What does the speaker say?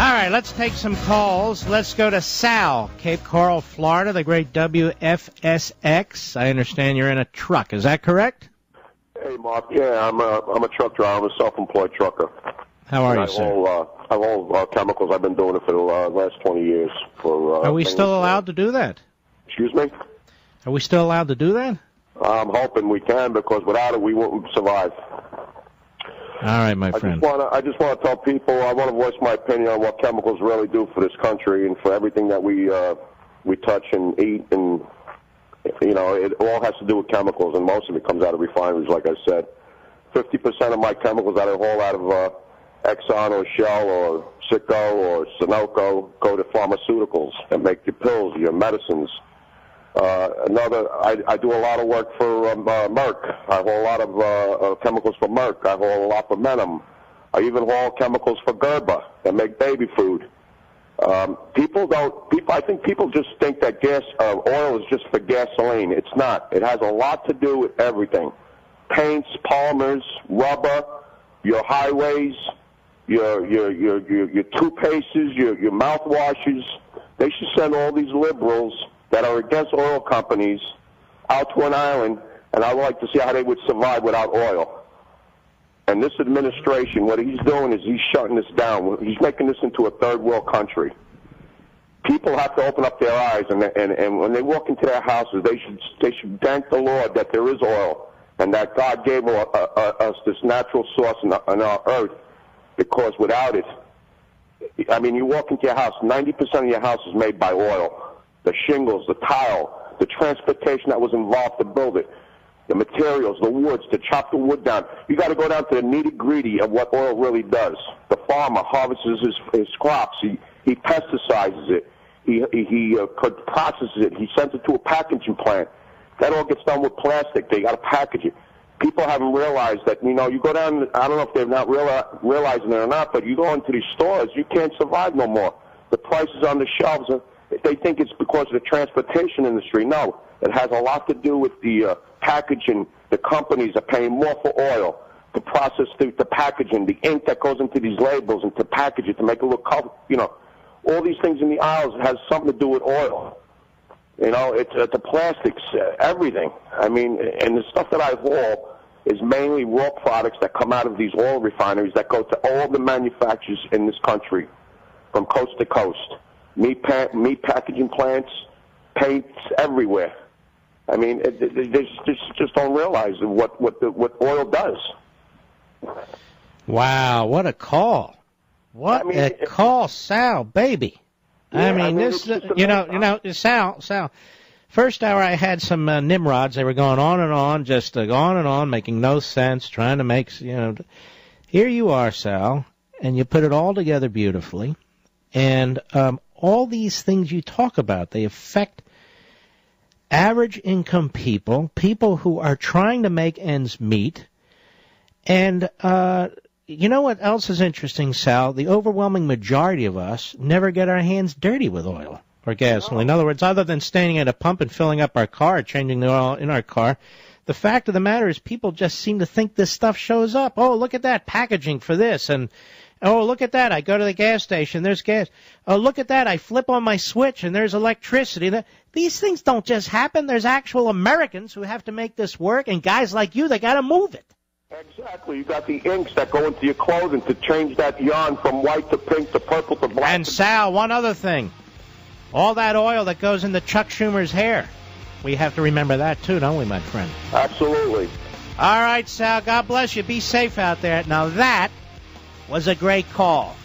right, let's take some calls. Let's go to Sal, Cape Coral, Florida, the great WFSX. I understand you're in a truck. Is that correct? Hey, Mark. Yeah, I'm a truck driver. I'm a self-employed trucker. How are you, sir? I haul chemicals. I've been doing it for the last 20 years. Are we still allowed to do that? Excuse me? Are we still allowed to do that? I'm hoping we can, because without it, we won't survive. All right, my friend. I just want to tell people, I want to voice my opinion on what chemicals really do for this country and for everything that we touch and eat. And, you know, it all has to do with chemicals, and most of it comes out of refineries, like I said. 50% of my chemicals that I haul out of Exxon or Shell or Citgo or Sunoco go to pharmaceuticals that make your pills, your medicines. I do a lot of work for Merck. I haul a lot of chemicals for Merck. I haul a lot for Menem. I even haul chemicals for Gerber that make baby food. I think people just think that oil is just for gasoline. It's not. It has a lot to do with everything. Paints, polymers, rubber, your highways, your toothpastes, your mouthwashes. They should send all these liberals that are against oil companies out to an island, and I would like to see how they would survive without oil. And this administration, what he's doing is he's shutting this down. He's making this into a third world country. People have to open up their eyes, and when they walk into their houses, they should thank the Lord that there is oil and that God gave us this natural source in our earth, because without it, I mean, you walk into your house, 90% of your house is made by oil. The shingles, the tile, the transportation that was involved to build it, the materials, the woods, to chop the wood down. You got to go down to the nitty-gritty of what oil really does. The farmer harvests his crops. He pesticides it. He processes it. He sends it to a packaging plant. That all gets done with plastic. They got to package it. People haven't realized that, you know, you go down, I don't know if they're not realizing it or not, but you go into these stores, you can't survive no more. The prices on the shelves they think it's because of the transportation industry. No, it has a lot to do with the packaging. The companies are paying more for oil to process the packaging, the ink that goes into these labels, and to package it to make it look colorful. You know, all these things in the aisles has something to do with oil. You know, it's the plastics, everything. I mean, and the stuff that I haul is mainly raw products that come out of these oil refineries that go to all the manufacturers in this country from coast to coast. Meat packaging plants, paints everywhere. I mean, they just don't realize what oil does. Wow, what a call! What a call, Sal, baby. Yeah, I mean this, Sal. First hour I had some Nimrods. They were going on and on, just on and on, making no sense, trying to make, Here you are, Sal, and you put it all together beautifully, and all these things you talk about, they affect average income people who are trying to make ends meet. And you know what else is interesting, Sal? The overwhelming majority of us never get our hands dirty with oil or gasoline. In other words, other than standing at a pump and filling up our car, changing the oil in our car, the fact of the matter is people just seem to think this stuff shows up. Oh, look at that packaging for this, and oh, look at that, I go to the gas station, there's gas. Oh, look at that, I flip on my switch and there's electricity. These things don't just happen. There's actual Americans who have to make this work, and guys like you, they got to move it. Exactly. You got the inks that go into your clothing to change that yarn from white to pink to purple to black. And Sal, one other thing. All that oil that goes into Chuck Schumer's hair. We have to remember that too, don't we, my friend? Absolutely. All right, Sal, God bless you. Be safe out there. Now that was a great call.